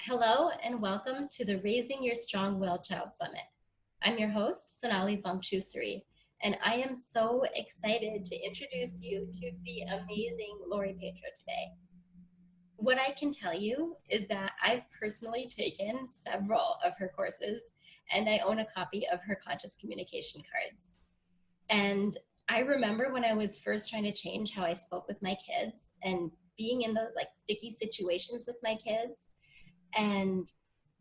Hello and welcome to the Raising Your Strong-Willed Child Summit. I'm your host, Sonali Vongchusiri, and I am so excited to introduce you to the amazing Lori Petro today. What I can tell you is that I've personally taken several of her courses, and I own a copy of her conscious communication cards. And I remember when I was first trying to change how I spoke with my kids and being in those like sticky situations with my kids and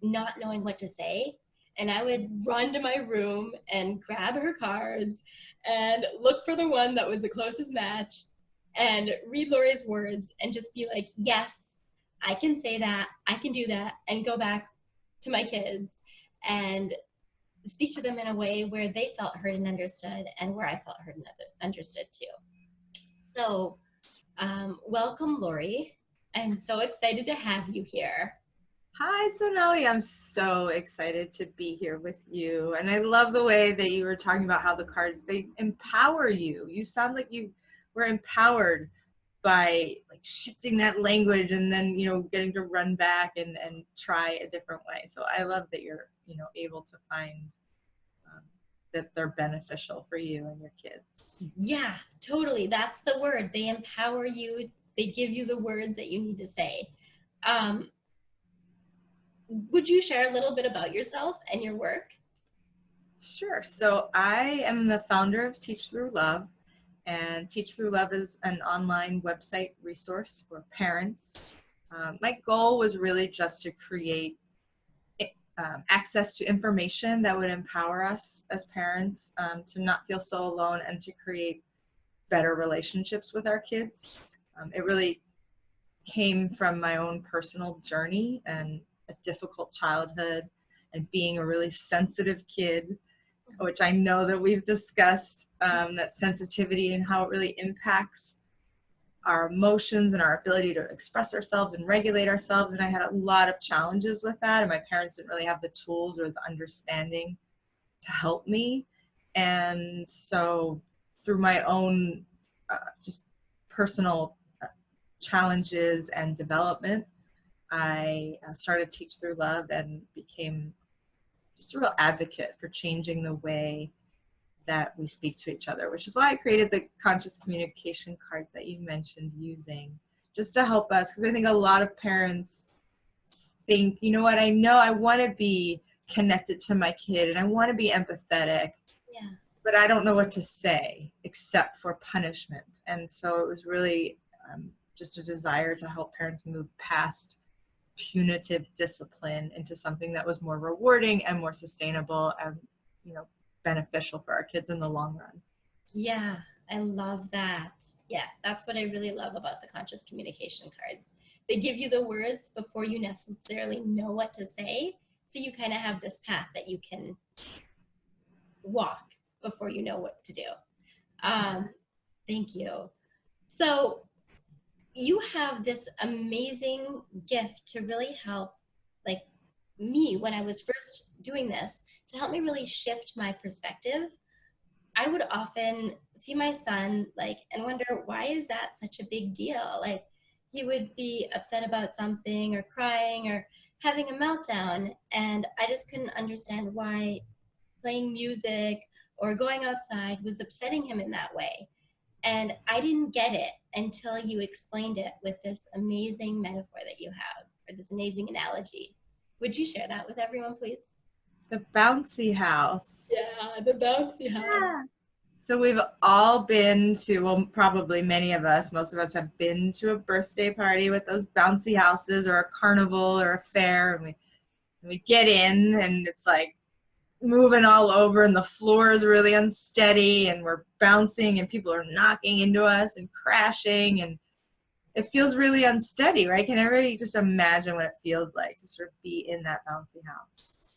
not knowing what to say. And I would run to my room and grab her cards and look for the one that was the closest match and read Lori's words and just be like, yes, I can say that, I can do that, and go back to my kids and speak to them in a way where they felt heard and understood and where I felt heard and understood too. So welcome, Lori. I'm so excited to have you here. Hi, Sonali. I'm so excited to be here with you. And I love the way that you were talking about how the cards, they empower you. You sound like you were empowered by like shifting that language and then, getting to run back and try a different way. So I love that you're, able to find that they're beneficial for you and your kids. Yeah, totally. That's the word. They empower you. They give you the words that you need to say. Would you share a little bit about yourself and your work? Sure. So I am the founder of Teach Through Love, and Teach Through Love is an online website resource for parents. My goal was really just to create access to information that would empower us as parents to not feel so alone and to create better relationships with our kids. It really came from my own personal journey and a difficult childhood and being a really sensitive kid, which I know that we've discussed, that sensitivity and how it really impacts our emotions and our ability to express ourselves and regulate ourselves. And I had a lot of challenges with that, and my parents didn't really have the tools or the understanding to help me. And so through my own just personal challenges and development, I started Teach Through Love and became just a real advocate for changing the way that we speak to each other, which is why I created the conscious communication cards that you mentioned using, just to help us, because I think a lot of parents think, I know I want to be connected to my kid and I want to be empathetic, but I don't know what to say except for punishment. And so it was really just a desire to help parents move past punitive discipline into something that was more rewarding and more sustainable and, beneficial for our kids in the long run. Yeah, I love that. Yeah, that's what I really love about the conscious communication cards. They give you the words before you necessarily know what to say. So you kind of have this path that you can walk before you know what to do. Thank you. So you have this amazing gift to really help, like me, when I was first doing this, to help me really shift my perspective. I would often see my son and wonder, why is that such a big deal? Like, he would be upset about something or crying or having a meltdown, and I just couldn't understand why playing music or going outside was upsetting him in that way. And I didn't get it until you explained it with this amazing metaphor that you have, or this amazing analogy. Would you share that with everyone, please? The bouncy house. Yeah, the bouncy house. Yeah. So we've all been to, well, probably many of us, most of us have been to a birthday party with those bouncy houses or a carnival or a fair, and we get in and it's like moving all over and the floor is really unsteady and we're bouncing and people are knocking into us and crashing and it feels really unsteady, right? Can everybody just imagine what it feels like to sort of be in that bouncy house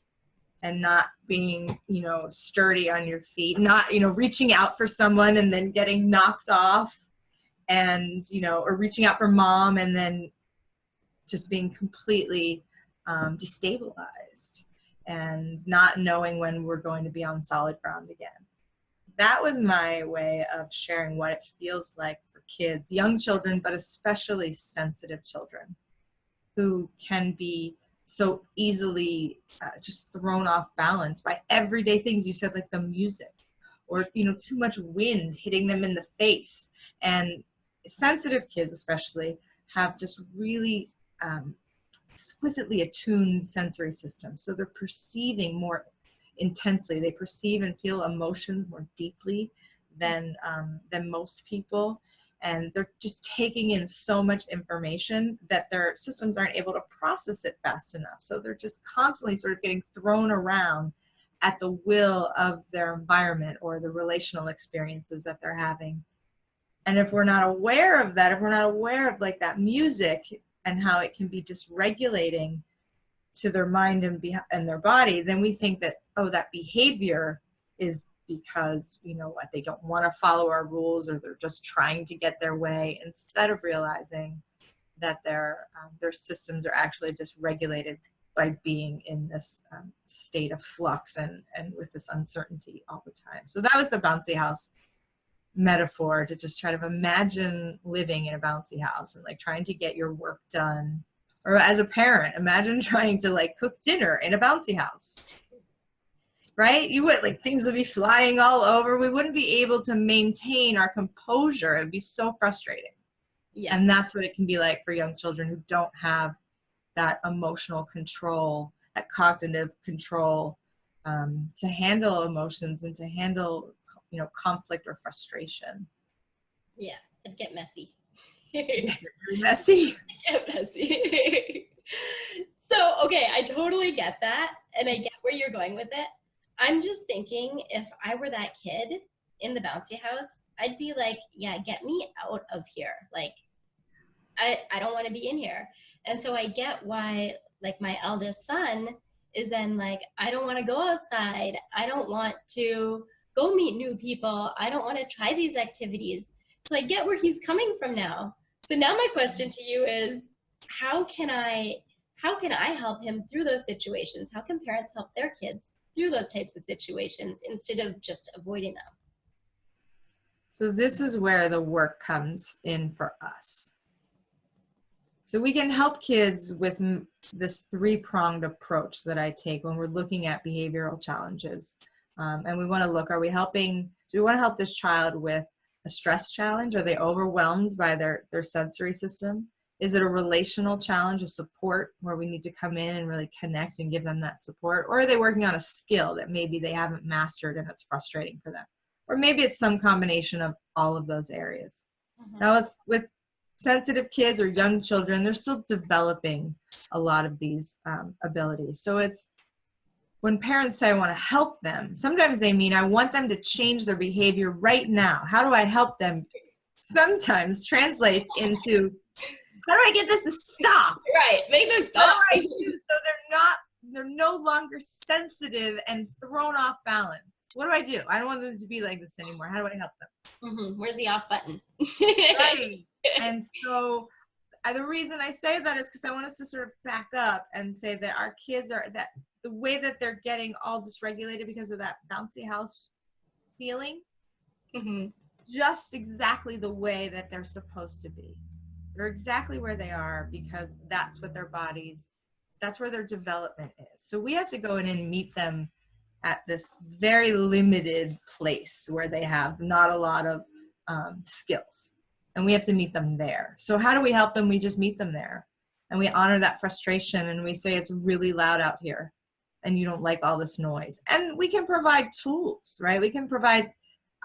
and not being, sturdy on your feet, not, reaching out for someone and then getting knocked off and, or reaching out for mom and then just being completely destabilized and not knowing when we're going to be on solid ground again. That was my way of sharing what it feels like for kids, young children, but especially sensitive children who can be so easily just thrown off balance by everyday things you said, like the music, or too much wind hitting them in the face. And sensitive kids especially have just really exquisitely attuned sensory systems, so they're perceiving more intensely. They perceive and feel emotions more deeply than most people, and they're just taking in so much information that their systems aren't able to process it fast enough. So they're just constantly sort of getting thrown around at the will of their environment or the relational experiences that they're having. And if we're not aware of that, if we're not aware of like that music and how it can be dysregulating to their mind and their body, then we think that, oh, that behavior is because, what, they don't want to follow our rules, or they're just trying to get their way, instead of realizing that their systems are actually dysregulated by being in this state of flux and with this uncertainty all the time. So that was the bouncy house metaphor, to just try to imagine living in a bouncy house and like trying to get your work done. Or as a parent, imagine trying to like cook dinner in a bouncy house, right? You would, like, things would be flying all over. We wouldn't be able to maintain our composure. It would be so frustrating. Yeah. And that's what it can be like for young children who don't have that emotional control, that cognitive control to handle emotions and to handle, conflict or frustration. Yeah, it'd get messy. Messy. Get messy. So, okay, I totally get that, and I get where you're going with it. I'm just thinking, if I were that kid in the bouncy house, I'd be like, yeah, get me out of here. Like, I don't want to be in here. And so I get why, like, my eldest son is then like, I don't want to go outside. I don't want to go meet new people. I don't want to try these activities. So I get where he's coming from now. So now my question to you is, how can I help him through those situations? How can parents help their kids through those types of situations instead of just avoiding them? So this is where the work comes in for us. So we can help kids with this three-pronged approach that I take when we're looking at behavioral challenges. And we want to look, do we want to help this child with a stress challenge? Are they overwhelmed by their sensory system? Is it a relational challenge, a support where we need to come in and really connect and give them that support? Or are they working on a skill that maybe they haven't mastered and it's frustrating for them? Or maybe it's some combination of all of those areas. Mm-hmm. Now, it's with sensitive kids or young children, they're still developing a lot of these abilities. So it's when parents say I want to help them, sometimes they mean I want them to change their behavior right now. How do I help them? Sometimes translates into, how do I get this to stop? Right, make this stop. How do I do so they're no longer sensitive and thrown off balance? What do I do? I don't want them to be like this anymore. How do I help them? Mm-hmm. Where's the off button? Right. And so the reason I say that is because I want us to sort of back up and say that our kids are, that the way that they're getting all dysregulated because of that bouncy house feeling, mm-hmm. just exactly the way that they're supposed to be. They're exactly where they are because that's what their bodies, that's where their development is. So we have to go in and meet them at this very limited place where they have not a lot of skills. And we have to meet them there. So how do we help them? We just meet them there. And we honor that frustration. And we say, it's really loud out here. And you don't like all this noise. And we can provide tools, right? We can provide,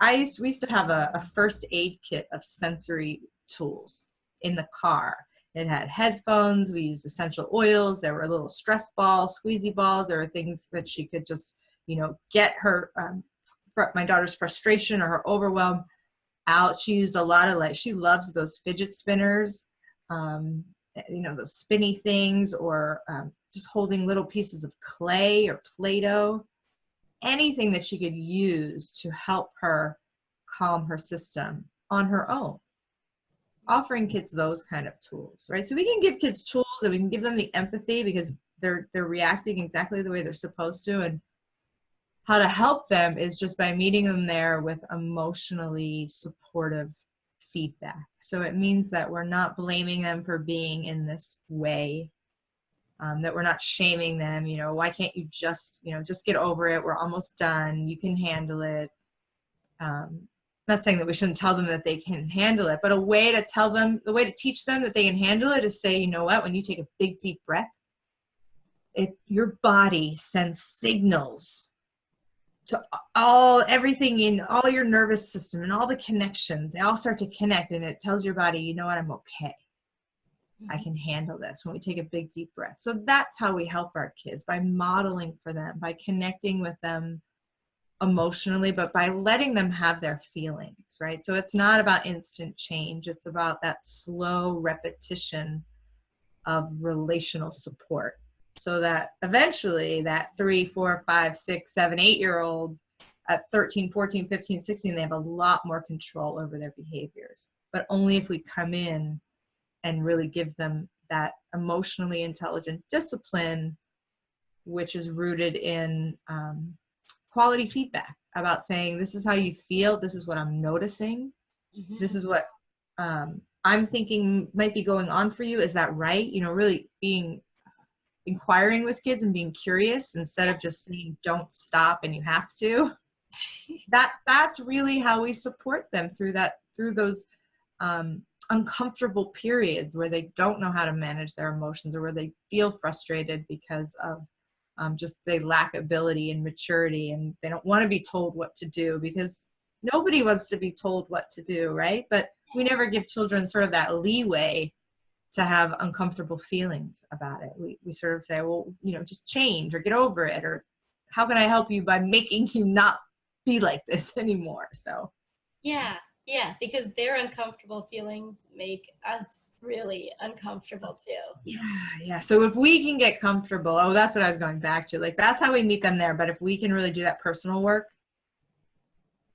we used to have a first aid kit of sensory tools in the car. It had headphones. We used essential oils. There were little stress balls, squeezy balls. There were things that she could just, get her, my daughter's frustration or her overwhelm out. She used a lot of, she loves those fidget spinners, those spinny things, or just holding little pieces of clay or Play-Doh, anything that she could use to help her calm her system on her own. Offering kids those kind of tools, right? So we can give kids tools and we can give them the empathy because they're reacting exactly the way they're supposed to. And how to help them is just by meeting them there with emotionally supportive feedback. So it means that we're not blaming them for being in this way. that we're not shaming them. Why can't you just get over it? We're almost done. You can handle it. Not saying that we shouldn't tell them that they can handle it, but the way to teach them that they can handle it is say, you know what, when you take a big, deep breath, your body sends signals to everything in all your nervous system and all the connections. They all start to connect, and it tells your body, you know what, I'm okay. I can handle this when we take a big, deep breath. So that's how we help our kids, by modeling for them, by connecting with them emotionally, but by letting them have their feelings, right? So it's not about instant change. It's about that slow repetition of relational support, so that eventually that 3, 4, 5, 6, 7, 8-year-old at 13, 14, 15, 16, they have a lot more control over their behaviors. But only if we come in and really give them that emotionally intelligent discipline, which is rooted in quality feedback about saying, this is how you feel, this is what I'm noticing, this is what I'm thinking might be going on for you. Is that right? Really inquiring with kids and being curious instead of just saying, don't stop and you have to. That's really how we support them through those uncomfortable periods where they don't know how to manage their emotions, or where they feel frustrated because of just they lack ability and maturity, and they don't want to be told what to do, because nobody wants to be told what to do, right? But we never give children sort of that leeway to have uncomfortable feelings about it. We sort of say, well, just change or get over it, or how can I help you by making you not be like this anymore? So yeah, because their uncomfortable feelings make us really uncomfortable too. Yeah. So if we can get comfortable, that's what I was going back to. Like, that's how we meet them there. But if we can really do that personal work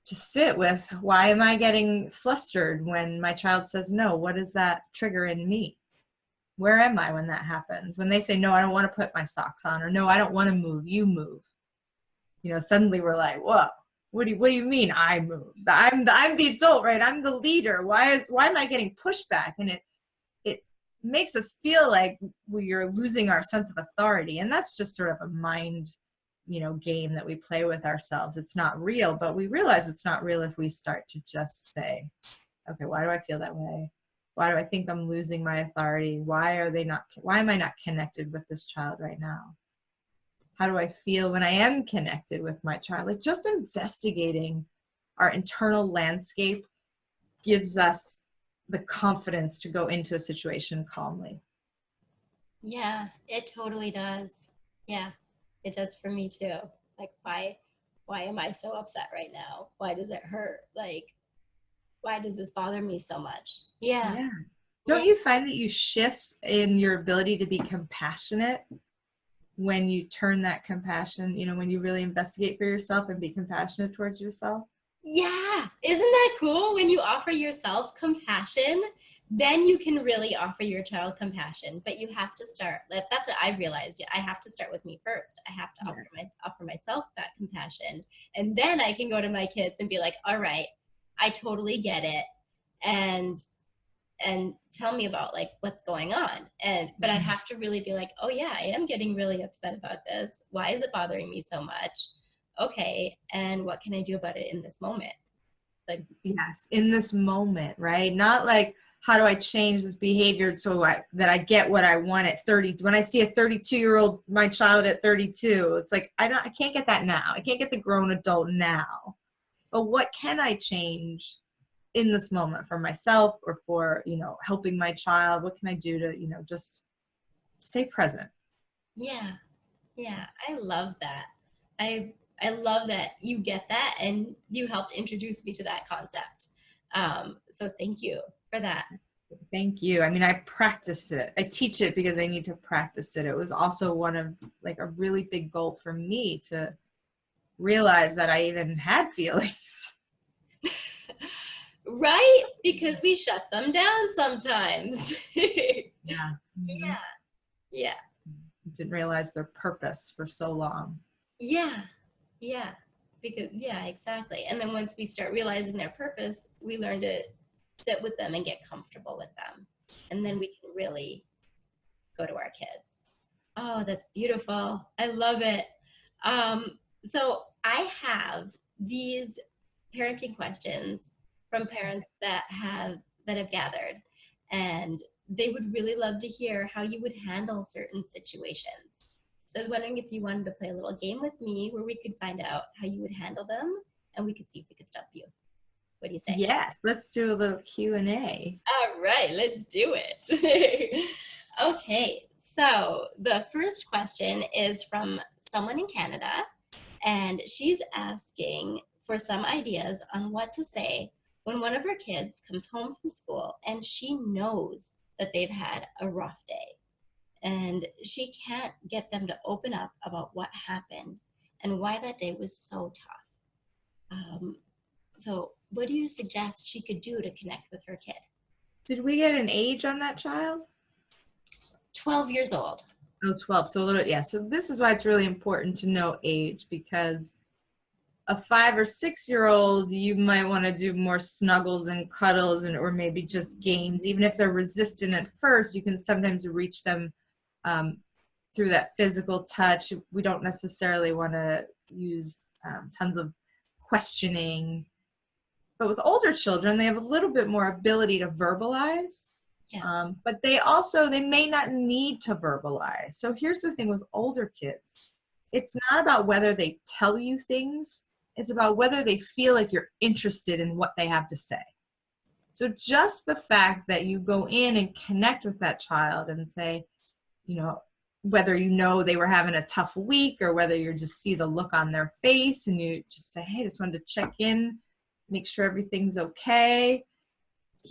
to sit with, why am I getting flustered when my child says no? What is that trigger in me? Where am I when that happens? When they say, no, I don't want to put my socks on, or no, I don't want to move, you move. Suddenly we're like, whoa. What do you mean I move? I'm the adult, right? I'm the leader. Why am I getting pushback? And it makes us feel like we're losing our sense of authority. And that's just sort of a mind, game that we play with ourselves. It's not real, but we realize it's not real if we start to just say, okay, why do I feel that way? Why do I think I'm losing my authority? Why am I not connected with this child right now? How do I feel when I am connected with my child? Like, just investigating our internal landscape gives us the confidence to go into a situation calmly. Yeah, it totally does. Yeah, it does for me too. Like, why am I so upset right now? Why does it hurt? Like, why does this bother me so much? Yeah. Don't you find that you shift in your ability to be compassionate when you turn that compassion, when you really investigate for yourself and be compassionate towards yourself? Yeah. Isn't that cool? When you offer yourself compassion, then you can really offer your child compassion. But you have to start. That's what I realized. I have to start with me first. I have to offer myself that compassion. And then I can go to my kids and be like, all right, I totally get it. And tell me about like what's going on. But I have to really be like, oh yeah, I am getting really upset about this. Why is it bothering me so much? Okay, and what can I do about it in this moment? Like, yes, in this moment, right? Not like, how do I change this behavior so that I get what I want at 30? When I see a 32-year-old, my child at 32, it's like, I can't get that now. I can't get the grown adult now. But what can I change in this moment for myself, or for, helping my child? What can I do to, just stay present? Yeah. I love that. I love that you get that, and you helped introduce me to that concept. So thank you for that. Thank you. I mean, I practice it. I teach it because I need to practice it. It was also one of like a really big goal for me to realize that I even had feelings. Right? Because we shut them down sometimes. Yeah. Mm-hmm. Yeah. Didn't realize their purpose for so long. Yeah. Because, exactly. And then once we start realizing their purpose, we learn to sit with them and get comfortable with them. And then we can really go to our kids. Oh, that's beautiful. I love it. So I have these parenting questions from parents that have gathered, and they would really love to hear how you would handle certain situations. So I was wondering if you wanted to play a little game with me where we could find out how you would handle them, and we could see if we could stop you. What do you say? Yes, let's do a little Q&A. All right, let's do it. Okay, so the first question is from someone in Canada, and she's asking for some ideas on what to say when one of her kids comes home from school and she knows that they've had a rough day and she can't get them to open up about what happened and why that day was so tough. So what do you suggest she could do to connect with her kid? Did we get an age on that child? 12 years old. Oh, 12. So a little, yeah. So this is why it's really important to know age, because a 5 or 6-year-old, you might want to do more snuggles and cuddles or maybe just games. Even if they're resistant at first, you can sometimes reach them through that physical touch. We don't necessarily want to use tons of questioning. But with older children, they have a little bit more ability to verbalize. Yeah. But they may not need to verbalize. So here's the thing with older kids. It's not about whether they tell you things. It's about whether they feel like you're interested in what they have to say. So just the fact that you go in and connect with that child and say, whether they were having a tough week or whether you just see the look on their face and you just say, hey, just wanted to check in, make sure everything's okay.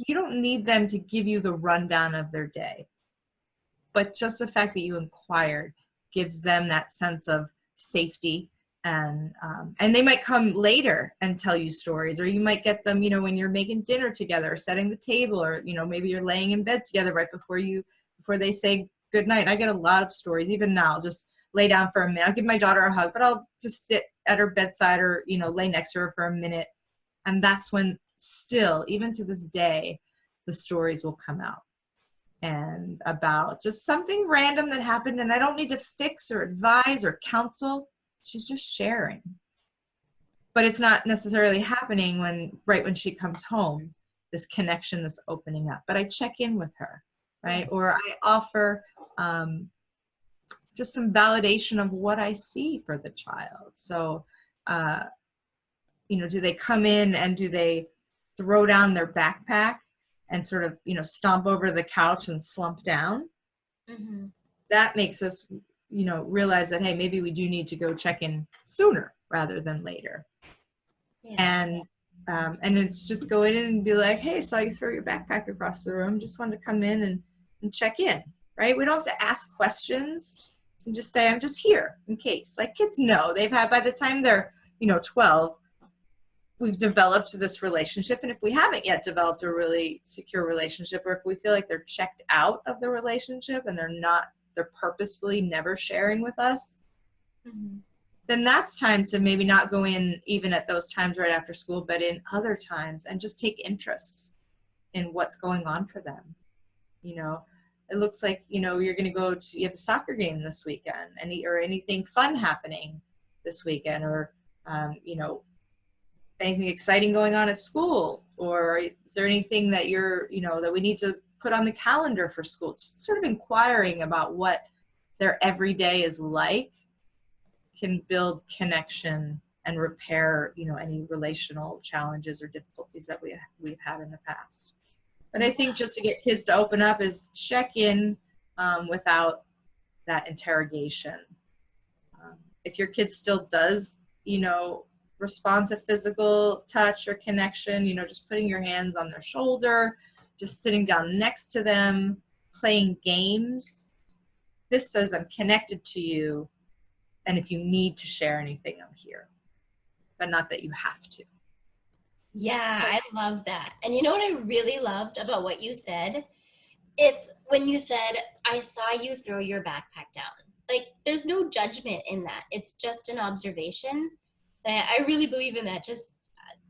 You don't need them to give you the rundown of their day. But just the fact that you inquired gives them that sense of safety. And they might come later and tell you stories, or you might get them, when you're making dinner together, or setting the table, or, maybe you're laying in bed together right before they say good night. I get a lot of stories, even now. I'll just lay down for a minute. I'll give my daughter a hug, but I'll just sit at her bedside or, lay next to her for a minute. And that's when still, even to this day, the stories will come out. And about just something random that happened, and I don't need to fix or advise or counsel. She's just sharing. But it's not necessarily happening right when she comes home, this connection, this opening up. But I check in with her, right? Or I offer just some validation of what I see for the child. So, do they come in and do they throw down their backpack and sort of, stomp over the couch and slump down? Mm-hmm. That makes us realize that, hey, maybe we do need to go check in sooner rather than later. Yeah. And it's just go in and be like, hey, saw you throw your backpack across the room. Just wanted to come in and check in, right? We don't have to ask questions and just say, I'm just here in case. Like kids know by the time they're, 12, we've developed this relationship. And if we haven't yet developed a really secure relationship, or if we feel like they're checked out of the relationship and they're purposefully never sharing with us, mm-hmm. then that's time to maybe not go in even at those times right after school, but in other times, and just take interest in what's going on for them. It looks like, you have a soccer game this weekend, or anything fun happening this weekend, or, anything exciting going on at school, or is there anything that that we need to put on the calendar for school? Just sort of inquiring about what their everyday is like can build connection and repair, any relational challenges or difficulties that we've had in the past. But I think just to get kids to open up is check in without that interrogation. If your kid still does, respond to physical touch or connection, just putting your hands on their shoulder, just sitting down next to them, playing games. This says I'm connected to you, and if you need to share anything, I'm here. But not that you have to. Yeah, I love that. And you know what I really loved about what you said? It's when you said, I saw you throw your backpack down. Like, there's no judgment in that. It's just an observation. I really believe in that. Just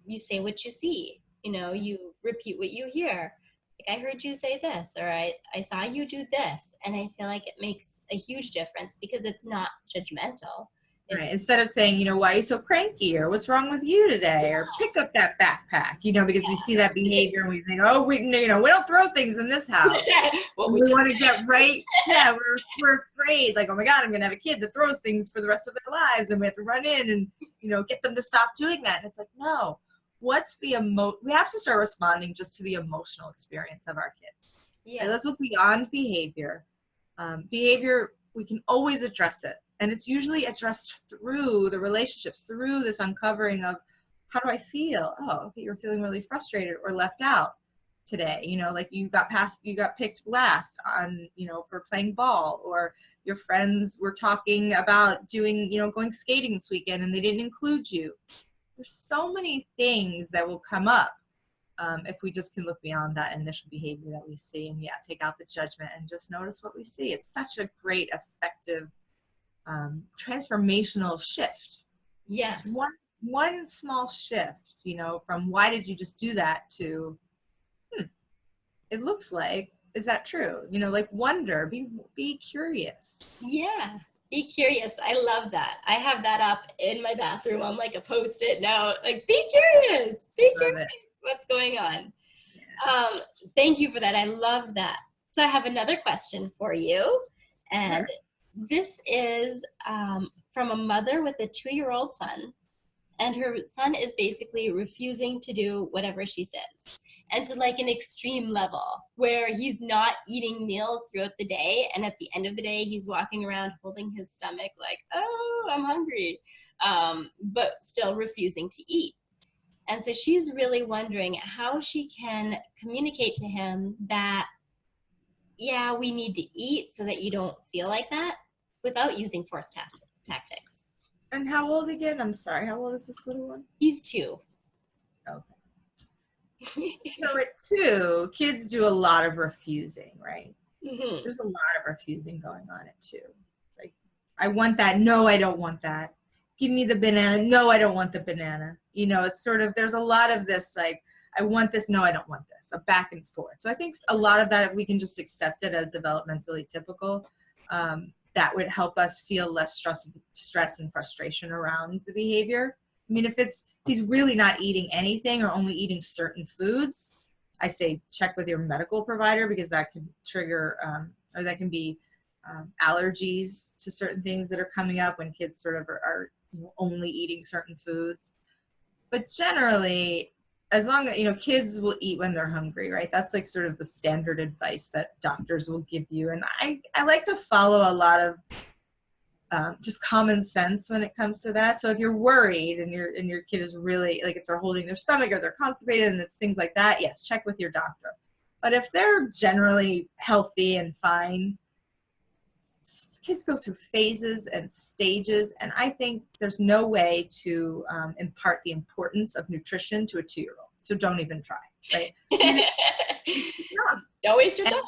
you say what you see. You repeat what you hear. I heard you say this, or I saw you do this. And I feel like it makes a huge difference because it's not judgmental. Right. Instead of saying, why are you so cranky, or what's wrong with you today, or pick up that backpack, because we see that behavior and we think, oh, we don't throw things in this house. Well, we want to get right. Yeah, we're afraid, like, oh my God, I'm going to have a kid that throws things for the rest of their lives, and we have to run in and, get them to stop doing that. And it's like, no, what's the we have to start responding just to the emotional experience of our kids. Yeah. Right? Let's look beyond behavior. Behavior, we can always address it. And it's usually addressed through the relationship, through this uncovering of, how do I feel? Oh, okay, you're feeling really frustrated or left out today. Like you got picked last on, for playing ball, or your friends were talking about doing, going skating this weekend and they didn't include you. There's so many things that will come up if we just can look beyond that initial behavior that we see and take out the judgment and just notice what we see. It's such a great, effective transformational shift. Yes. Just one small shift, from why did you just do that to, it looks like, is that true? Like wonder, be curious. Yeah. Be curious. I love that. I have that up in my bathroom on like a Post-it note. Like, be curious. Be curious. What's going on? Yeah. Thank you for that. I love that. So I have another question for you. And this is from a mother with a 2-year-old son. And her son is basically refusing to do whatever she says. And to like an extreme level where he's not eating meals throughout the day. And at the end of the day, he's walking around holding his stomach like, oh, I'm hungry, but still refusing to eat. And so she's really wondering how she can communicate to him that, yeah, we need to eat so that you don't feel like that without using force tactics. And how old again? I'm sorry. How old is this little one? He's 2. Okay. So at 2, kids do a lot of refusing, right? Mm-hmm. There's a lot of refusing going on at 2. Like, I want that. No, I don't want that. Give me the banana. No, I don't want the banana. It's sort of, there's a lot of this, like, I want this. No, I don't want this. A back and forth. So I think a lot of that, if we can just accept it as developmentally typical, that would help us feel less stress and frustration around the behavior. I mean, if he's really not eating anything or only eating certain foods, I say check with your medical provider, because that can trigger or that can be allergies to certain things that are coming up when kids sort of are only eating certain foods. But generally, as long as, kids will eat when they're hungry, right? That's like sort of the standard advice that doctors will give you. And I like to follow a lot of just common sense when it comes to that. So if you're worried and your kid is really, like, if they're holding their stomach or they're constipated and it's things like that, yes, check with your doctor. But if they're generally healthy and fine, kids go through phases and stages, and I think there's no way to impart the importance of nutrition to a 2-year-old. So don't even try, right? Don't waste your time.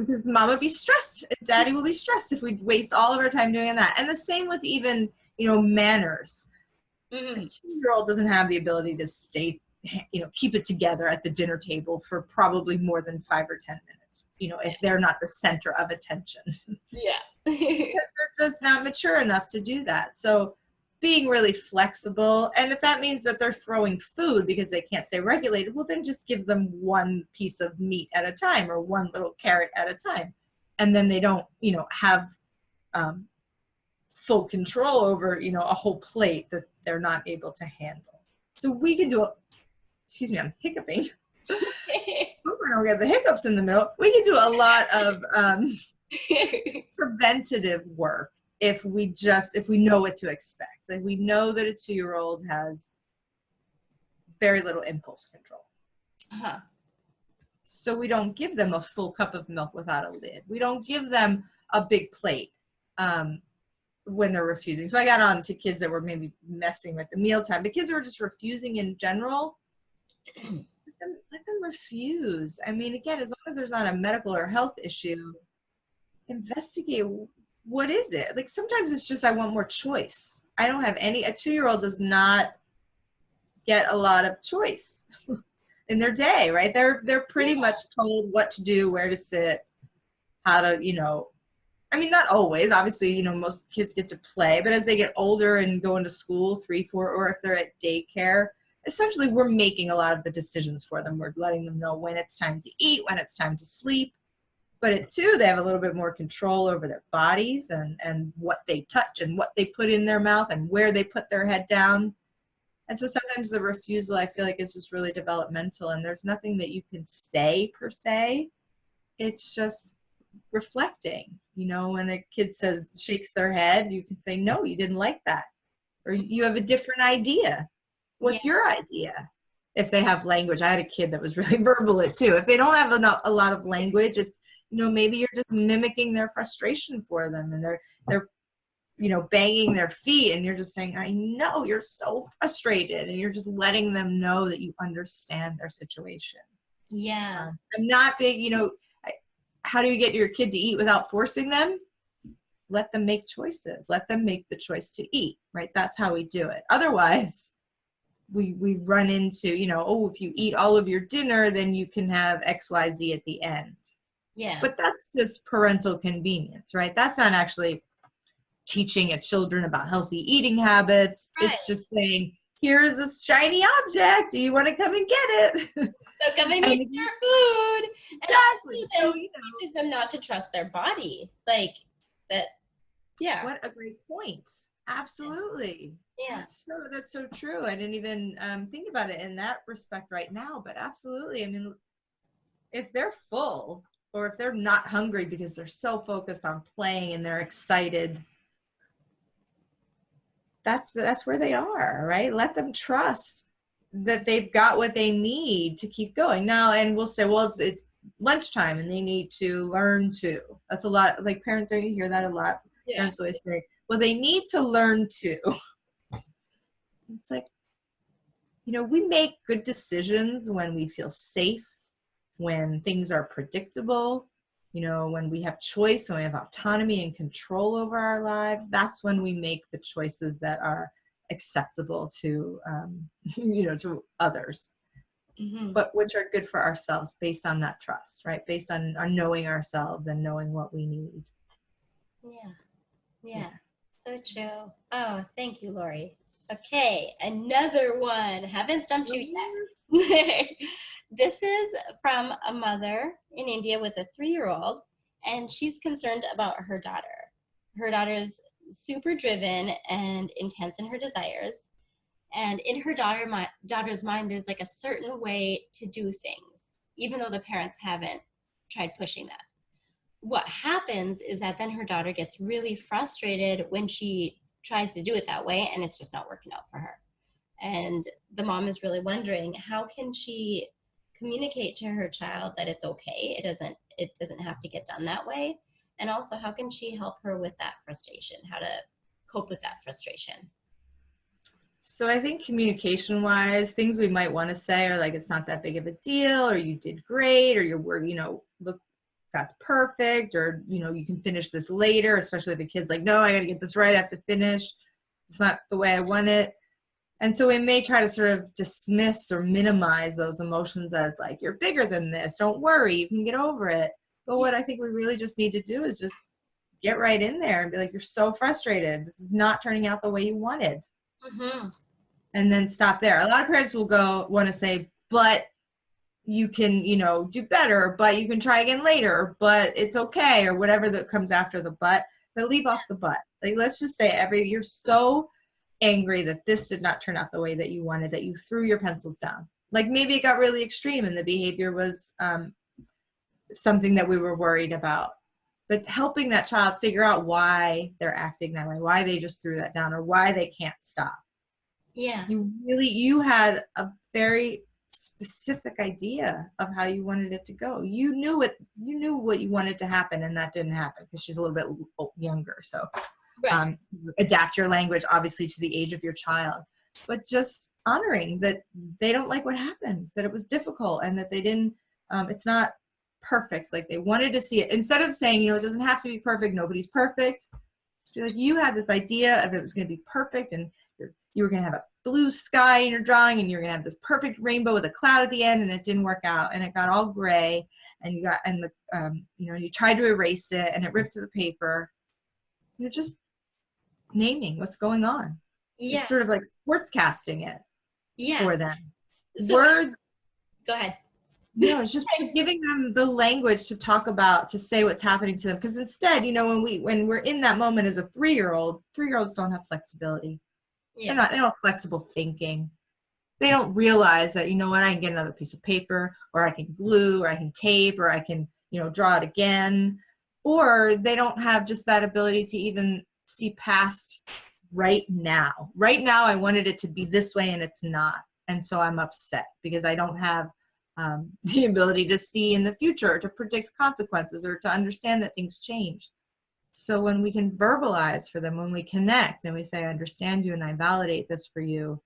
Because mom would be stressed, and daddy will be stressed if we waste all of our time doing that. And the same with even, manners. Mm-hmm. A 2-year-old doesn't have the ability to stay, keep it together at the dinner table for probably more than 5 or 10 minutes. If they're not the center of attention. Yeah. They're just not mature enough to do that. So being really flexible, and if that means that they're throwing food because they can't stay regulated, well, then just give them one piece of meat at a time or one little carrot at a time. And then they don't, have full control over, a whole plate that they're not able to handle. So we can do excuse me, I'm hiccuping. I don't get the hiccups in the middle. We can do a lot of preventative work if we know what to expect. Like, we know that a 2-year-old has very little impulse control. Uh-huh. So we don't give them a full cup of milk without a lid. We don't give them a big plate when they're refusing. So I got on to kids that were maybe messing with the mealtime. The kids who are just refusing in general, let them refuse. I mean, again, as long as there's not a medical or health issue, investigate what is it. Like, sometimes it's just I want more choice. I don't have any. A 2-year-old does not get a lot of choice. in their day, right? They're pretty much told what to do, where to sit, how to, I mean, not always, obviously, most kids get to play, but as they get older and go into school, 3, 4, or if they're at daycare, essentially we're making a lot of the decisions for them. We're letting them know when it's time to eat, when it's time to sleep. But at 2, they have a little bit more control over their bodies and what they touch and what they put in their mouth and where they put their head down. And so sometimes the refusal, I feel like, is just really developmental, and there's nothing that you can say per se. It's just reflecting. When a kid shakes their head, you can say, no, you didn't like that. Or you have a different idea. What's your idea? If they have language. I had a kid that was really verbal at 2. If they don't have a lot of language, it's, maybe you're just mimicking their frustration for them, and they're banging their feet, and you're just saying, I know you're so frustrated, and you're just letting them know that you understand their situation. Yeah. I'm not big, how do you get your kid to eat without forcing them? Let them make choices. Let them make the choice to eat, right? That's how we do it. Otherwise, we run into, if you eat all of your dinner, then you can have XYZ at the end. Yeah. But that's just parental convenience, right? That's not actually teaching children about healthy eating habits. Right. It's just saying, here's a shiny object. Do you want to come and get it? So come and eat your food. And also teaches them not to trust their body. Like that. Yeah. What a great point. Absolutely. Yeah. That's so true. I didn't even think about it in that respect right now, but absolutely. I mean, if they're full or if they're not hungry because they're so focused on playing and they're excited, that's where they are, right? Let them trust that they've got what they need to keep going. Now, and we'll say, well, it's lunchtime and they need to learn to. That's a lot. Like parents, don't you hear that a lot? Yeah. Parents always say, well, they need to learn to. It's like, we make good decisions when we feel safe, when things are predictable, when we have choice, when we have autonomy and control over our lives. That's when we make the choices that are acceptable to, to others, but which are good for ourselves based on that trust, right? Based on knowing ourselves and knowing what we need. Yeah. So true. Oh, thank you, Lori. Okay, another one. Haven't stumped you yet. This is from a mother in India with a 3-year-old, and she's concerned about her daughter. Her daughter's super driven and intense in her desires. And in her daughter's mind, there's like a certain way to do things, even though the parents haven't tried pushing that. What happens is that then her daughter gets really frustrated when she tries to do it that way, and it's just not working out for her. And the mom is really wondering, how can she communicate to her child that it's okay, it doesn't have to get done that way, and also how can she help her with that frustration, how to cope with that frustration? So I think communication wise, things we might want to say are like, it's not that big of a deal, or you did great, or look, that's perfect, or you can finish this later, especially if the kid's like, no, I got to get this right, I have to finish, it's not the way I want it. And so we may try to sort of dismiss or minimize those emotions as like, you're bigger than this, don't worry, you can get over it. But what I think we really just need to do is just get right in there and be like, you're so frustrated, this is not turning out the way you wanted. And then stop there. A lot of parents will want to say, but you can, do better, but you can try again later, but it's okay, or whatever that comes after the but leave off the but. Like, let's just say you're so angry that this did not turn out the way that you wanted, that you threw your pencils down. Like maybe it got really extreme and the behavior was something that we were worried about. But helping that child figure out why they're acting that way, why they just threw that down, or why they can't stop. Yeah. You had a very specific idea of how you wanted it to go. You knew what you wanted to happen, and that didn't happen because she's a little bit younger. So right. Adapt your language, obviously, to the age of your child. But just honoring that they don't like what happened, that it was difficult, and that they didn't, it's not perfect. Like they wanted to see it. Instead of saying, it doesn't have to be perfect, nobody's perfect. Just be like, you had this idea of it was going to be perfect, and you were going to have a blue sky in your drawing, and you're going to have this perfect rainbow with a cloud at the end, and it didn't work out, and it got all gray, and you tried to erase it, and it ripped through the paper. You're just naming what's going on. Yeah. It's sort of like sportscasting it for them. So, words. Go ahead. No, it's just giving them the language to talk about, to say what's happening to them. Because instead, when we're in that moment as a 3-year-old, 3-year-olds don't have flexibility. They don't have flexible thinking. They don't realize that, I can get another piece of paper, or I can glue, or I can tape, or I can, draw it again. Or they don't have just that ability to even see past right now. Right now, I wanted it to be this way, and it's not. And so I'm upset because I don't have the ability to see in the future, to predict consequences, or to understand that things change. So when we can verbalize for them, when we connect and we say, I understand you and I validate this for you,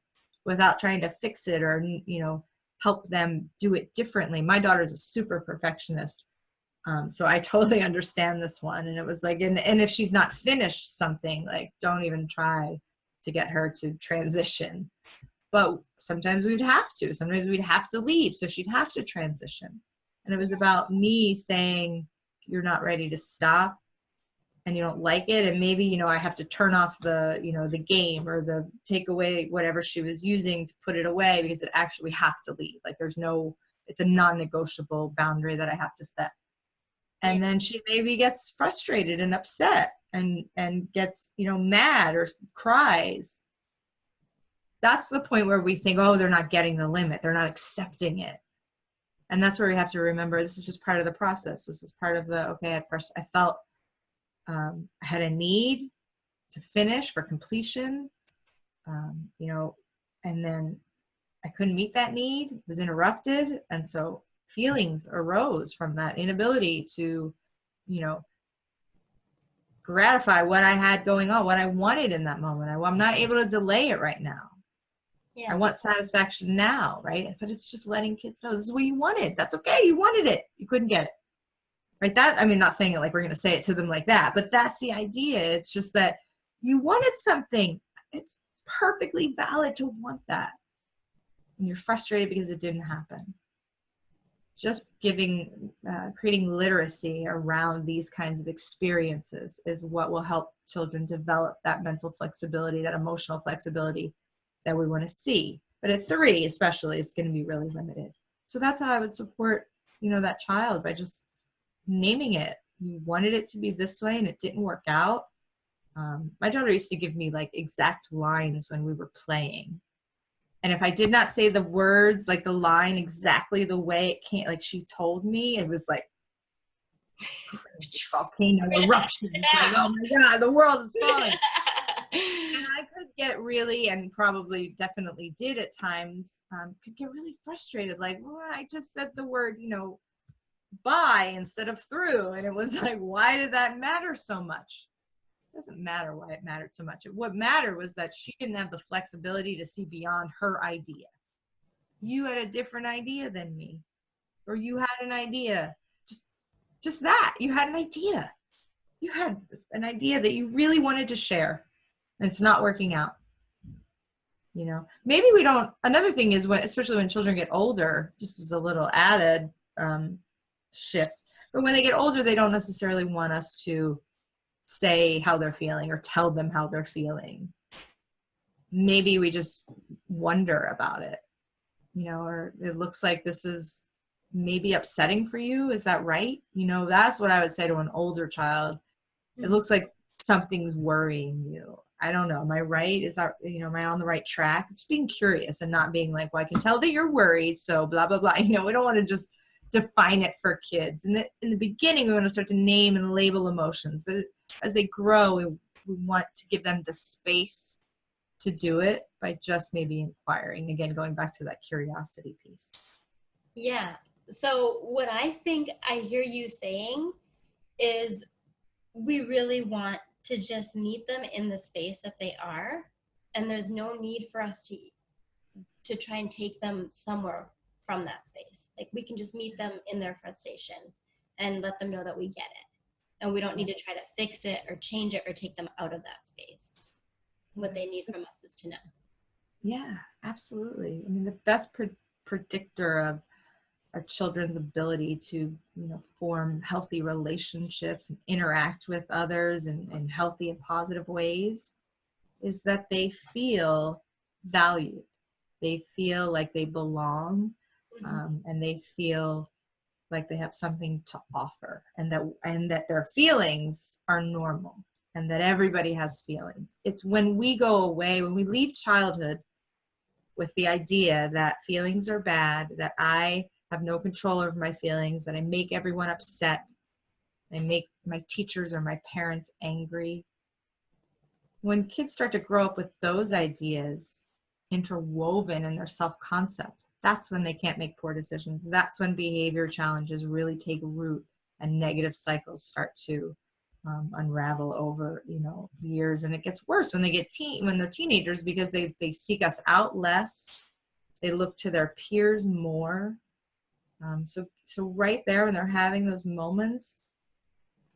without trying to fix it or, help them do it differently. My daughter's a super perfectionist. So I totally understand this one. And it was like, and if she's not finished something, like, don't even try to get her to transition. But sometimes we'd have to. Sometimes we'd have to leave, so she'd have to transition. And it was about me saying, you're not ready to stop, and you don't like it, and maybe, I have to turn off the, the game, or take away whatever she was using to put it away, because we have to leave. Like, it's a non-negotiable boundary that I have to set. And then she maybe gets frustrated and upset and gets, mad or cries. That's the point where we think, oh, they're not getting the limit. They're not accepting it. And that's where we have to remember, this is just part of the process. This is part of at first I felt I had a need to finish for completion, and then I couldn't meet that need. It was interrupted. And so feelings arose from that inability to, gratify what I had going on, what I wanted in that moment. I'm not able to delay it right now. Yeah. I want satisfaction now, right? But it's just letting kids know this is what you wanted. That's okay. You wanted it. You couldn't get it. Right? Not saying it like we're going to say it to them like that, but that's the idea. It's just that you wanted something. It's perfectly valid to want that. And you're frustrated because it didn't happen. Just creating literacy around these kinds of experiences is what will help children develop that mental flexibility, that emotional flexibility that we want to see. But at 3, especially, it's going to be really limited. So that's how I would support, that child, by just naming it. You wanted it to be this way and it didn't work out. My daughter used to give me like exact lines when we were playing. And if I did not say the words, like the line exactly the way it came, like she told me, it was like volcano eruption. Like, oh my God, the world is falling. And I could get really, and probably definitely did at times, could get really frustrated. Like, well, I just said the word, by instead of through. And it was like, why did that matter so much? It doesn't matter why it mattered so much. What mattered was that she didn't have the flexibility to see beyond her idea. You had a different idea than me, or you had an idea. Just that. You had an idea. You had an idea that you really wanted to share, and it's not working out. Maybe we don't. Another thing is, especially when children get older, just as a little added shift, but when they get older, they don't necessarily want us to say how they're feeling or tell them how they're feeling. Maybe we just wonder about it, or it looks like this is maybe upsetting for you. Is that right? That's what I would say to an older child. It looks like something's worrying you. I don't know. Am I right? Is that, am I on the right track? It's being curious and not being like, well, I can tell that you're worried, so blah, blah, blah. We don't want to just define it for kids. In the beginning, we want to start to name and label emotions, but as they grow, we want to give them the space to do it by just maybe inquiring. Again, going back to that curiosity piece. Yeah. So what I think I hear you saying is we really want to just meet them in the space that they are, and there's no need for us to try and take them somewhere from that space. Like, we can just meet them in their frustration and let them know that we get it. And we don't need to try to fix it or change it or take them out of that space. what they need from us is to know. Yeah, absolutely. I mean, the best predictor of our children's ability to, form healthy relationships and interact with others in healthy and positive ways is that they feel valued. They feel like they belong, and they feel like they have something to offer, and that their feelings are normal, and that everybody has feelings. It's when we go away, when we leave childhood with the idea that feelings are bad, that I have no control over my feelings, that I make everyone upset, I make my teachers or my parents angry. When kids start to grow up with those ideas interwoven in their self-concept, that's when they can't make poor decisions. That's when behavior challenges really take root and negative cycles start to unravel over years. And it gets worse when when they're teenagers, because they seek us out less, they look to their peers more. So right there, when they're having those moments,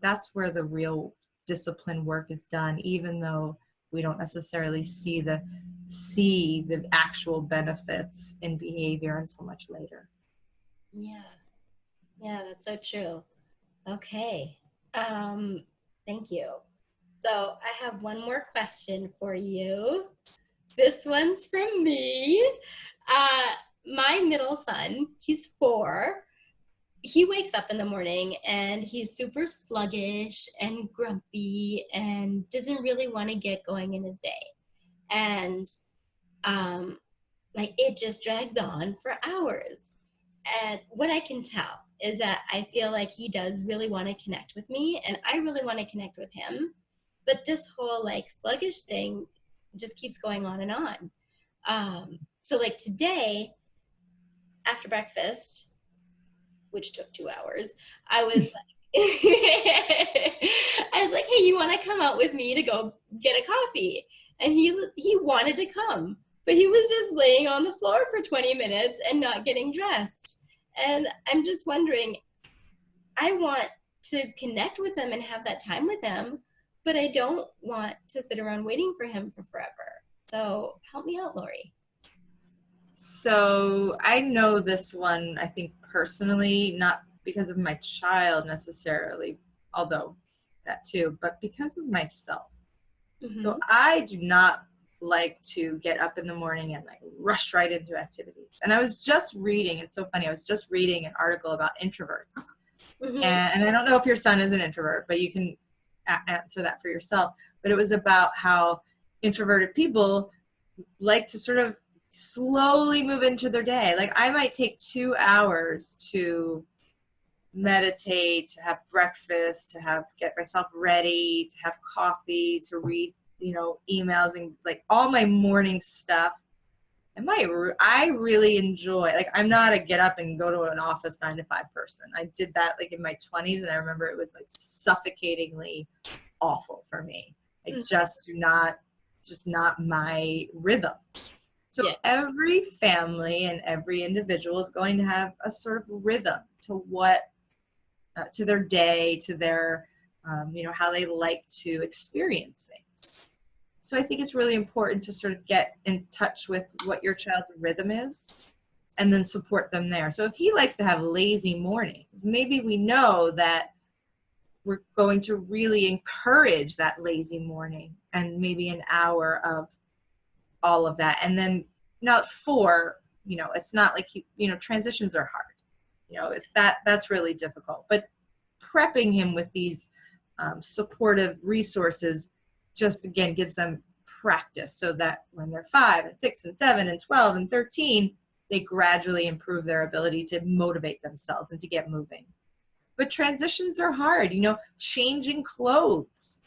that's where the real discipline work is done, even though we don't necessarily see the actual benefits in behavior until much later. Yeah, that's so true. Okay. Thank you. So I have one more question for you. This one's from me. My middle son, he's 4. He wakes up in the morning and he's super sluggish and grumpy and doesn't really want to get going in his day. And it just drags on for hours. And what I can tell is that I feel like he does really want to connect with me, and I really want to connect with him. But this whole sluggish thing just keeps going on and on. So today, after breakfast, which took 2 hours, I was like, hey, you want to come out with me to go get a coffee? And he wanted to come, but he was just laying on the floor for 20 minutes and not getting dressed. And I'm just wondering, I want to connect with him and have that time with him, but I don't want to sit around waiting for him for forever. So help me out, Lori. So I know this one, I think personally, not because of my child necessarily, although that too, but because of myself. So I do not like to get up in the morning and rush right into activities. And I was just reading, it's so funny, I was just reading an article about introverts. And I don't know if your son is an introvert, but you can answer that for yourself. But it was about how introverted people like to sort of slowly move into their day. I might take 2 hours to meditate, to have breakfast, to get myself ready, to have coffee, to read, emails and all my morning stuff. I really enjoy, I'm not a get up and go to an office 9 to 5 person. I did that in my 20s, and I remember it was suffocatingly awful for me. Just not my rhythm. So every family and every individual is going to have a sort of rhythm to to their day, to their, how they like to experience things. So I think it's really important to sort of get in touch with what your child's rhythm is and then support them there. So if he likes to have lazy mornings, maybe we know that we're going to really encourage that lazy morning and maybe an hour of all of that. And then now at 4, it's not transitions are hard. That's really difficult. But prepping him with these supportive resources just, again, gives them practice so that when they're 5 and 6 and 7 and 12 and 13, they gradually improve their ability to motivate themselves and to get moving. But transitions are hard. Changing clothes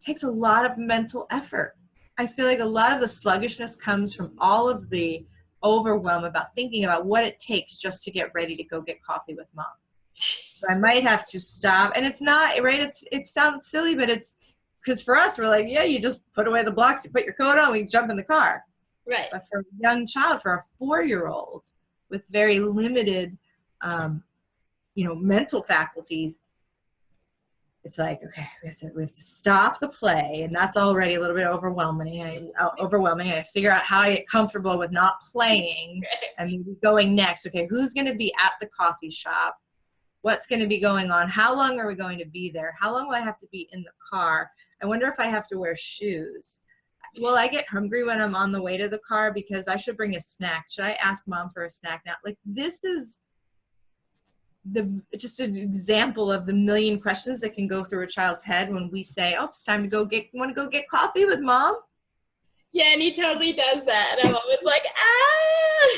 takes a lot of mental effort. I feel like a lot of the sluggishness comes from all of the overwhelm about thinking about what it takes just to get ready to go get coffee with mom. So I might have to stop. And it's not, right? It sounds silly, but it's because for us, we're you just put away the blocks, you put your coat on, we jump in the car. Right. But for a young child, for a 4-year-old with very limited, mental faculties, it's like, okay, we have to stop the play, and that's already a little bit overwhelming. I figure out how I get comfortable with not playing and maybe going next. Okay, who's going to be at the coffee shop? What's going to be going on? How long are we going to be there? How long will I have to be in the car? I wonder if I have to wear shoes. Will I get hungry when I'm on the way to the car because I should bring a snack? Should I ask mom for a snack now? Like, this is just an example of the million questions that can go through a child's head when we say, oh, it's time to want to go get coffee with mom? Yeah, and he totally does that. And I'm always like, ah!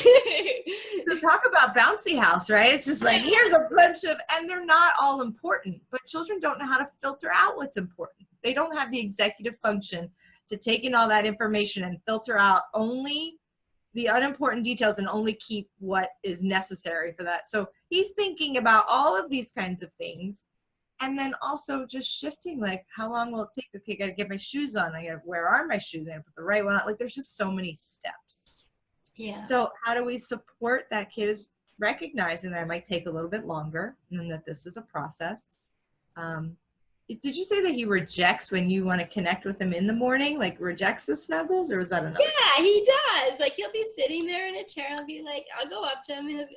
So talk about bouncy house, right? It's just like, here's a bunch of, and they're not all important, but children don't know how to filter out what's important. They don't have the executive function to take in all that information and filter out only the unimportant details and only keep what is necessary for that. So he's thinking about all of these kinds of things. And then also just shifting, like, how long will it take? Okay, I got to get my shoes on. Where are my shoes? I got to put the right one on. Like, there's just so many steps. Yeah. So how do we support that kid is recognizing that it might take a little bit longer and that this is a process. Did you say that he rejects when you want to connect with him in the morning? Like, rejects the snuggles, or is that enough? Yeah, he does. Like, he'll be sitting there in a chair and I'll be like, I'll go up to him and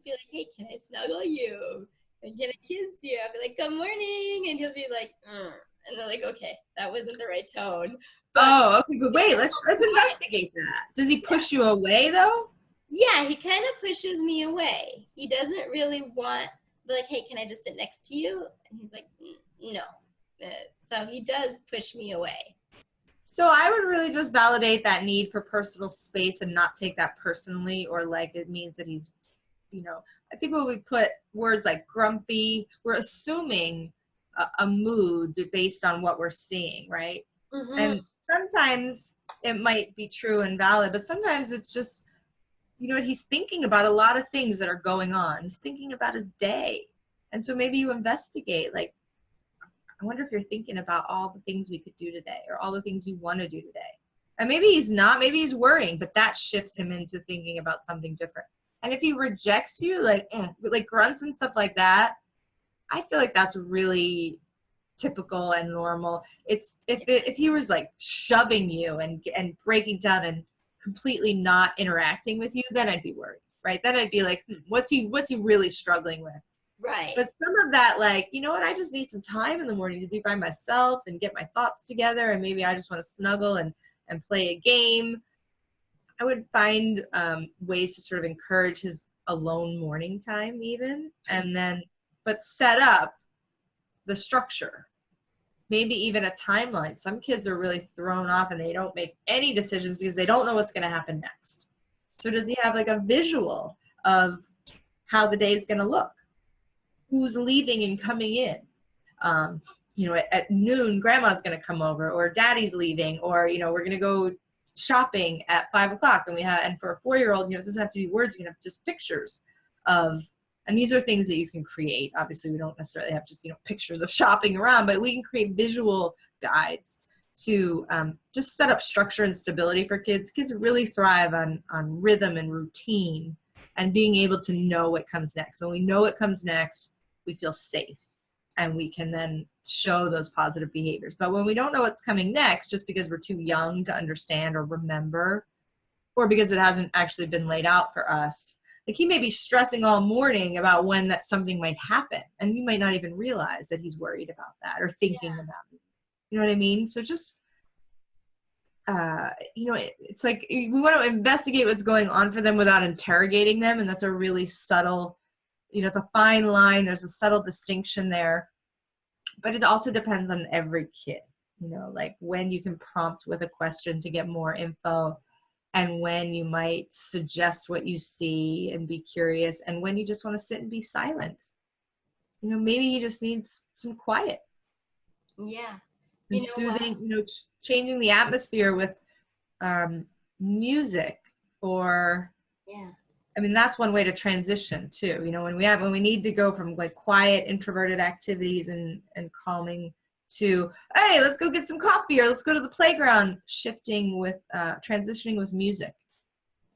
be like, hey, can I snuggle you? And can I kiss you? I'll be like, good morning. And he'll be like, and they're like, okay, that wasn't the right tone. But, okay, but wait, let's investigate that. Does he push you away, though? Yeah, he kind of pushes me away. He doesn't really want, like, hey, can I just sit next to you? And he's like, no. So he does push me away. So I would really just validate that need for personal space and not take that personally, or like it means that he's, I think when we put words like grumpy, we're assuming a mood based on what we're seeing, right? Mm-hmm. And sometimes it might be true and valid, but sometimes it's just, he's thinking about a lot of things that are going on. He's thinking about his day. And so maybe you investigate, like, I wonder if you're thinking about all the things we could do today or all the things you want to do today. And maybe he's not, maybe he's worrying, but that shifts him into thinking about something different. And if he rejects you, like grunts and stuff like that, I feel like that's really typical and normal. It's if he was like shoving you and breaking down and completely not interacting with you, then I'd be worried, right? Then I'd be like, what's he really struggling with? Right. But some of that, like, you know what, I just need some time in the morning to be by myself and get my thoughts together, and maybe I just want to snuggle and play a game. I would find ways to sort of encourage his alone morning time even, and then, but set up the structure. Maybe even a timeline. Some kids are really thrown off and they don't make any decisions because they don't know what's going to happen next. So does he have like a visual of how the day is going to look? Who's leaving and coming in? At noon, grandma's going to come over, or daddy's leaving, or, we're going to go shopping at 5:00. And for a 4-year-old, it doesn't have to be words. You can have just pictures of, and these are things that you can create. Obviously, we don't necessarily have just, pictures of shopping around, but we can create visual guides to just set up structure and stability for kids. Kids really thrive on rhythm and routine and being able to know what comes next. When we know what comes next, we feel safe and we can then show those positive behaviors. But when we don't know what's coming next, just because we're too young to understand or remember, or because it hasn't actually been laid out for us, like he may be stressing all morning about when that something might happen, and you might not even realize that he's worried about that or thinking about it. You know what I mean? So just, it's like we want to investigate what's going on for them without interrogating them, and that's a really subtle, it's a fine line. There's a subtle distinction there, but it also depends on every kid, like when you can prompt with a question to get more info, and when you might suggest what you see and be curious, and when you just want to sit and be silent. Maybe he just needs some quiet. Yeah. And soothing, changing the atmosphere with music, or that's one way to transition too. When we need to go from like quiet introverted activities and calming to, hey, let's go get some coffee, or let's go to the playground, shifting with transitioning with music,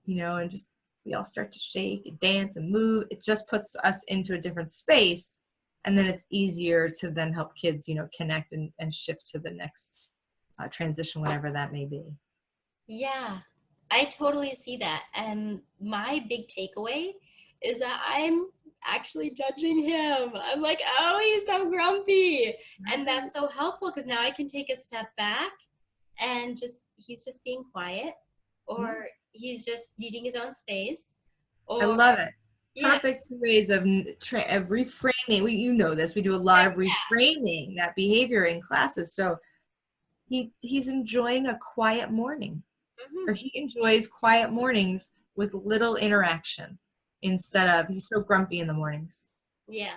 and just we all start to shake and dance and move. It just puts us into a different space, And then it's easier to then help kids, connect and shift to the next transition, whatever that may be. Yeah, I totally see that. And my big takeaway is that I'm actually judging him. I'm like, oh, he's so grumpy. And that's so helpful because now I can take a step back and he's just being quiet, Yeah. or he's just needing his own space. I Or, love it. yeah, Perfect ways of reframing. You know this. We do a lot of reframing that behavior in classes. So he's enjoying a quiet morning, or he enjoys quiet mornings with little interaction instead of he's so grumpy in the mornings. yeah.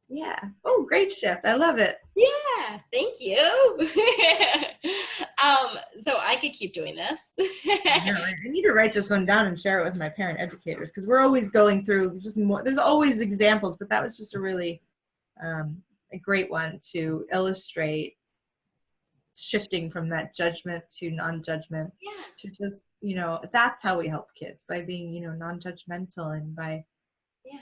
Yeah. Oh, great shift. I love it. Yeah, thank you. So I could keep doing this. I need to write this one down and share it with my parent educators, because we're always going through just more. There's always examples, but that was just a really a great one to illustrate shifting from that judgment to non-judgment. Yeah. To just, that's how we help kids, by being, non-judgmental, and by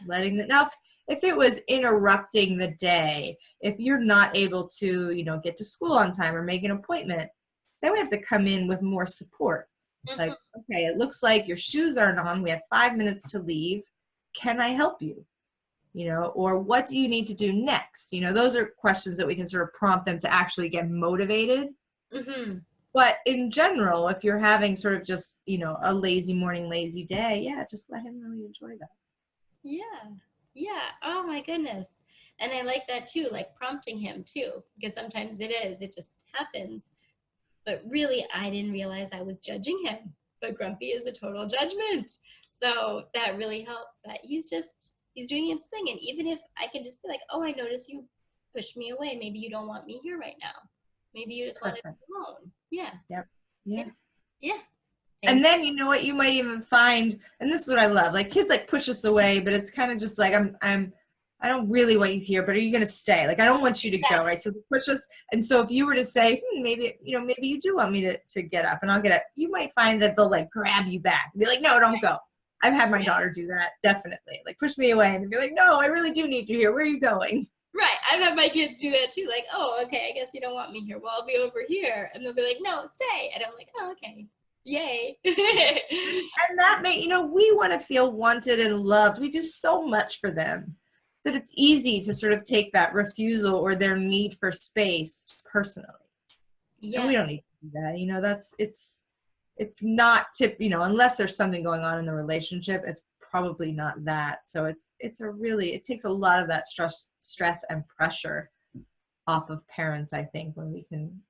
letting them. Now, if it was interrupting the day, if you're not able to, get to school on time or make an appointment, then we have to come in with more support. Like, okay, it looks like your shoes aren't on. We have 5 minutes to leave. Can I help you? Or what do you need to do next? Those are questions that we can sort of prompt them to actually get motivated. Mm-hmm. But in general, if you're having sort of just, a lazy morning, lazy day, just let him really enjoy that. Yeah. Yeah. Oh my goodness. And I like that too, like prompting him too, because sometimes it just happens. But really, I didn't realize I was judging him. But grumpy is a total judgment. So that really helps that he's doing his thing. And even if I can just be like, oh, I notice you pushed me away. Maybe you don't want me here right now. Maybe you just want to be alone. Yeah. Yep. Yeah. Yeah. And then you know what you might even find, and this is what I love, like kids like push us away, but it's kind of just like I don't really want you here, but are you going to stay? Like, I don't want you to go, right? So they push us. And so if you were to say, maybe you do want me to get up and I'll get up, you might find that they'll like grab you back and be like, no, don't go. I've had my daughter do that, definitely. Like push me away and be like, no, I really do need you here. Where are you going? Right. I've had my kids do that too. Like, oh, okay, I guess you don't want me here. Well, I'll be over here. And they'll be like, no, stay. And I'm like, oh, okay. Yay. And that may, we want to feel wanted and loved. We do so much for them that it's easy to sort of take that refusal or their need for space personally. Yeah. And we don't need to do that. It's not unless there's something going on in the relationship, it's probably not that. So it takes a lot of that stress and pressure off of parents, I think, when we can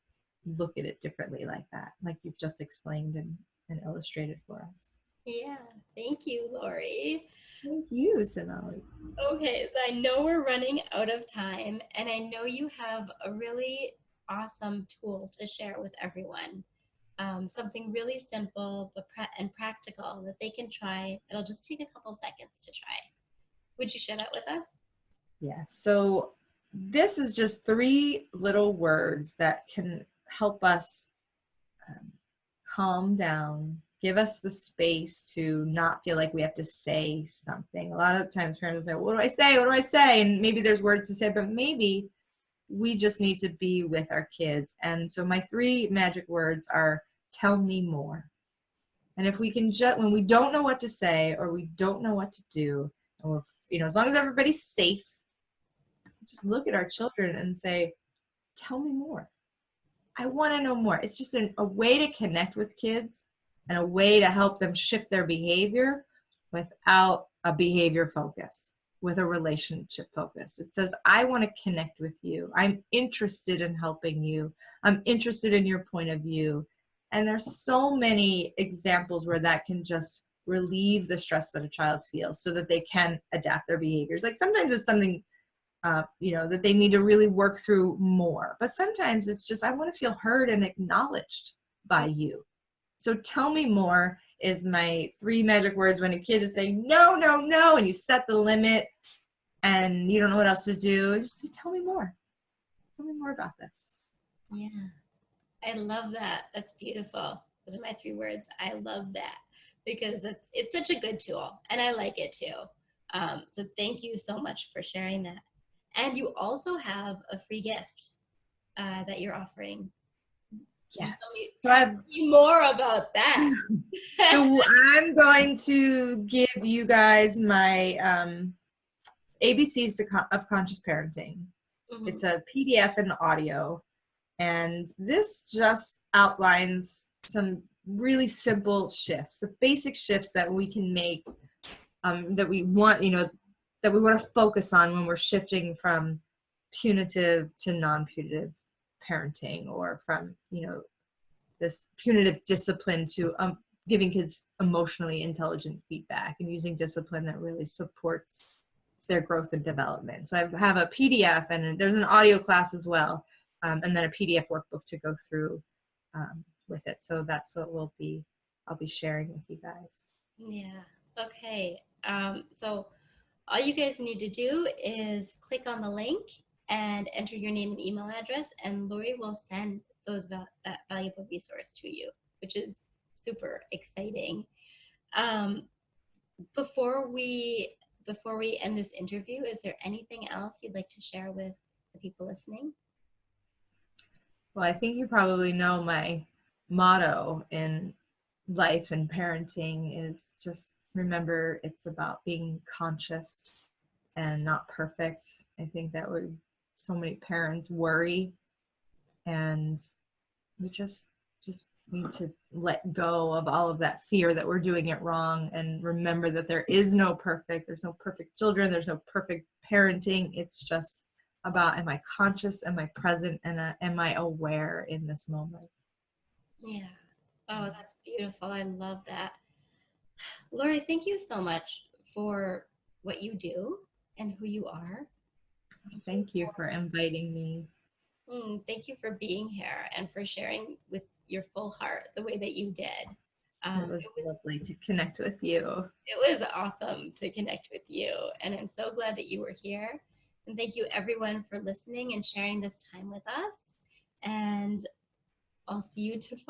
look at it differently like that, like you've just explained and illustrated for us. Yeah. Thank you, Lori. Thank you, Sonali. Okay, so I know we're running out of time, and I know you have a really awesome tool to share with everyone. Something really simple and practical that they can try. It'll just take a couple seconds to try. Would you share that with us? Yeah, so this is just 3 little words that can help us calm down, give us the space to not feel like we have to say something. A lot of times parents say, what do I say? What do I say? And maybe there's words to say, but maybe we just need to be with our kids. And so my 3 magic words are, tell me more. And if we can when we don't know what to say or we don't know what to do, and we're, as long as everybody's safe, just look at our children and say, tell me more. I want to know more. It's just a way to connect with kids and a way to help them shift their behavior without a behavior focus, with a relationship focus. It says, I want to connect with you. I'm interested in helping you. I'm interested in your point of view. And there's so many examples where that can just relieve the stress that a child feels so that they can adapt their behaviors. Like sometimes it's something that they need to really work through more. But sometimes it's just, I want to feel heard and acknowledged by you. So tell me more is my 3 magic words when a kid is saying, no, no, no, and you set the limit and you don't know what else to do. Just say, tell me more. Tell me more about this. Yeah, I love that. That's beautiful. Those are my 3 words. I love that because it's such a good tool and I like it too. So thank you so much for sharing that. And you also have a free gift that you're offering. Can Yes. you tell me more about that? So I'm going to give you guys my ABCs of Conscious Parenting. Mm-hmm. It's a PDF and audio. And this just outlines some really simple shifts, the basic shifts that we can make, that we want to focus on when we're shifting from punitive to non-punitive parenting, or from, this punitive discipline to giving kids emotionally intelligent feedback and using discipline that really supports their growth and development. So I have a PDF, and there's an audio class as well, and then a PDF workbook to go through with it. So that's what I'll be sharing with you guys. Yeah. Okay. So all you guys need to do is click on the link and enter your name and email address, and Lori will send that valuable resource to you, which is super exciting. Before we end this interview, is there anything else you'd like to share with the people listening? Well, I think you probably know my motto in life and parenting is just remember it's about being conscious and not perfect. I think that so many parents worry, and we just need to let go of all of that fear that we're doing it wrong, and remember that there's no perfect children, there's no perfect parenting. It's just about, am I conscious, am I present, and am I aware in this moment? Yeah. Oh, that's beautiful. I love that. Lori, thank you so much for what you do and who you are. Thank you for inviting me. Thank you for being here and for sharing with your full heart the way that you did. It was lovely to connect with you. It was awesome to connect with you, and I'm so glad that you were here. And thank you everyone for listening and sharing this time with us. And I'll see you tomorrow.